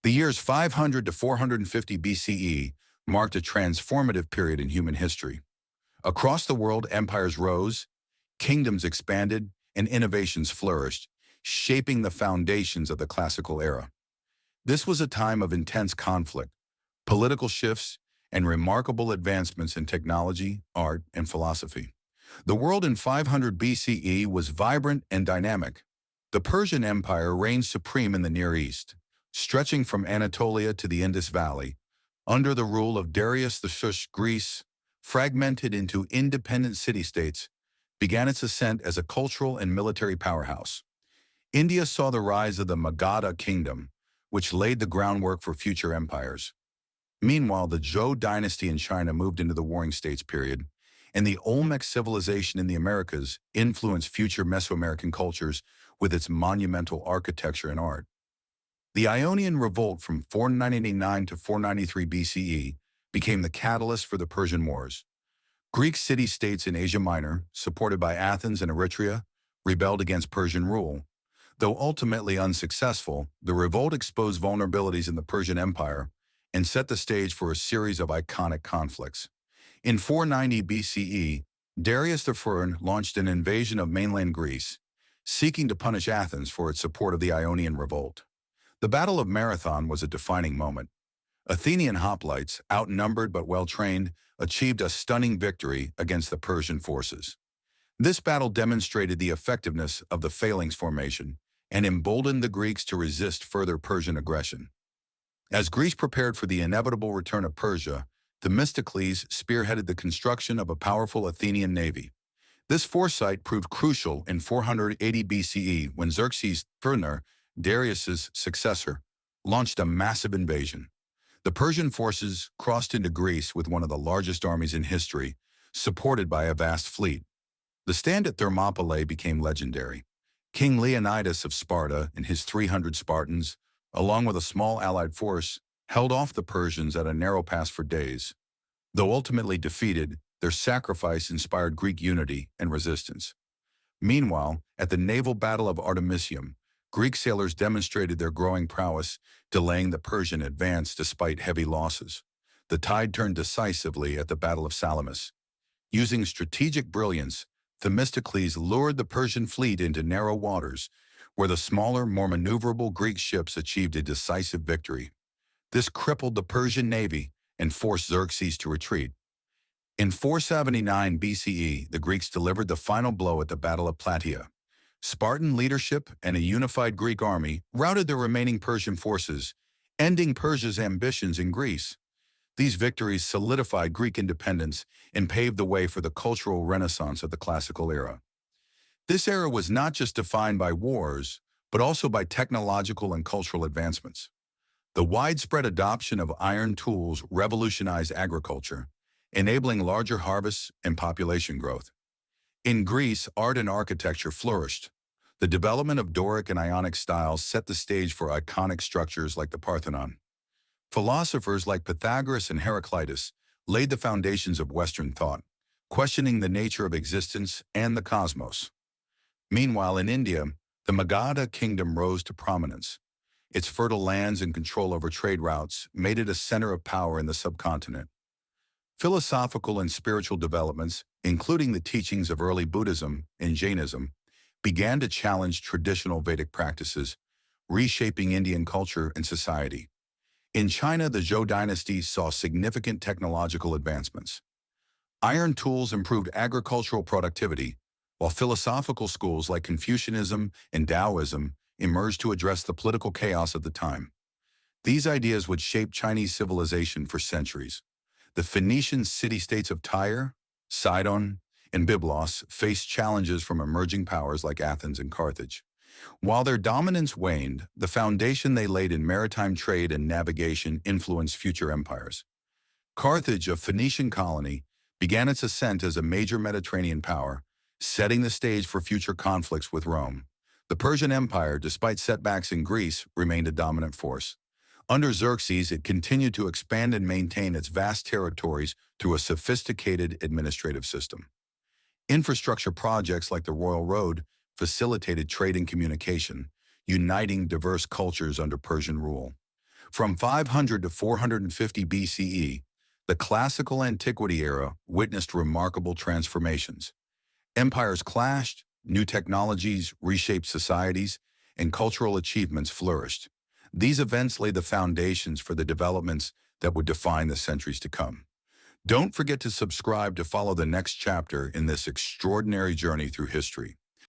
The years 500 to 450 BCE marked a transformative period in human history. Across the world, empires rose, kingdoms expanded, and innovations flourished, shaping the foundations of the classical era. This was a time of intense conflict, political shifts, and remarkable advancements in technology, art, and philosophy. The world in 500 BCE was vibrant and dynamic. The Persian Empire reigned supreme in the Near East, stretching from Anatolia to the Indus Valley. Under the rule of Darius the Shush, Greece, fragmented into independent city-states, began its ascent as a cultural and military powerhouse. India saw the rise of the Magadha kingdom, which laid the groundwork for future empires. Meanwhile, the Zhou dynasty in China moved into the Warring States period, and the Olmec civilization in the Americas influenced future Mesoamerican cultures with its monumental architecture and art. The Ionian Revolt from 499 to 493 BCE became the catalyst for the Persian Wars. Greek city-states in Asia Minor, supported by Athens and Eritrea, rebelled against Persian rule. Though ultimately unsuccessful, the revolt exposed vulnerabilities in the Persian Empire and set the stage for a series of iconic conflicts. In 490 BCE, Darius the Firn launched an invasion of mainland Greece, seeking to punish Athens for its support of the Ionian Revolt. The Battle of Marathon was a defining moment. Athenian hoplites, outnumbered but well-trained, achieved a stunning victory against the Persian forces. This battle demonstrated the effectiveness of the phalanx formation and emboldened the Greeks to resist further Persian aggression. As Greece prepared for the inevitable return of Persia, Themistocles spearheaded the construction of a powerful Athenian navy. This foresight proved crucial in 480 BCE when Xerxes Further, Darius's successor, launched a massive invasion. The Persian forces crossed into Greece with one of the largest armies in history, supported by a vast fleet. The stand at Thermopylae became legendary. King Leonidas of Sparta and his 300 Spartans, along with a small allied force, held off the Persians at a narrow pass for days. Though ultimately defeated, their sacrifice inspired Greek unity and resistance. Meanwhile, at the naval battle of Artemisium, Greek sailors demonstrated their growing prowess, delaying the Persian advance despite heavy losses. The tide turned decisively at the Battle of Salamis. Using strategic brilliance, Themistocles lured the Persian fleet into narrow waters, where the smaller, more maneuverable Greek ships achieved a decisive victory. This crippled the Persian navy and forced Xerxes to retreat. In 479 BCE, the Greeks delivered the final blow at the Battle of Plataea. Spartan leadership and a unified Greek army routed the remaining Persian forces, ending Persia's ambitions in Greece. These victories solidified Greek independence and paved the way for the cultural renaissance of the classical era. This era was not just defined by wars, but also by technological and cultural advancements. The widespread adoption of iron tools revolutionized agriculture, enabling larger harvests and population growth. In Greece, art and architecture flourished. The development of Doric and Ionic styles set the stage for iconic structures like the Parthenon. Philosophers like Pythagoras and Heraclitus laid the foundations of Western thought, questioning the nature of existence and the cosmos. Meanwhile, in India, the Magadha kingdom rose to prominence. Its fertile lands and control over trade routes made it a center of power in the subcontinent. Philosophical and spiritual developments, including the teachings of early Buddhism and Jainism, began to challenge traditional Vedic practices, reshaping Indian culture and society. In China, the Zhou dynasty saw significant technological advancements. Iron tools improved agricultural productivity, while philosophical schools like Confucianism and Taoism emerged to address the political chaos of the time. These ideas would shape Chinese civilization for centuries. The Phoenician city-states of Tyre, Sidon, and Byblos faced challenges from emerging powers like Athens and Carthage. While their dominance waned, the foundation they laid in maritime trade and navigation influenced future empires. Carthage, a Phoenician colony, began its ascent as a major Mediterranean power, setting the stage for future conflicts with Rome. The Persian Empire, despite setbacks in Greece, remained a dominant force. Under Xerxes, it continued to expand and maintain its vast territories through a sophisticated administrative system. Infrastructure projects like the Royal Road facilitated trade and communication, uniting diverse cultures under Persian rule. From 500 to 450 BCE, the classical antiquity era witnessed remarkable transformations. Empires clashed, new technologies reshaped societies, and cultural achievements flourished. These events laid the foundations for the developments that would define the centuries to come. Don't forget to subscribe to follow the next chapter in this extraordinary journey through history.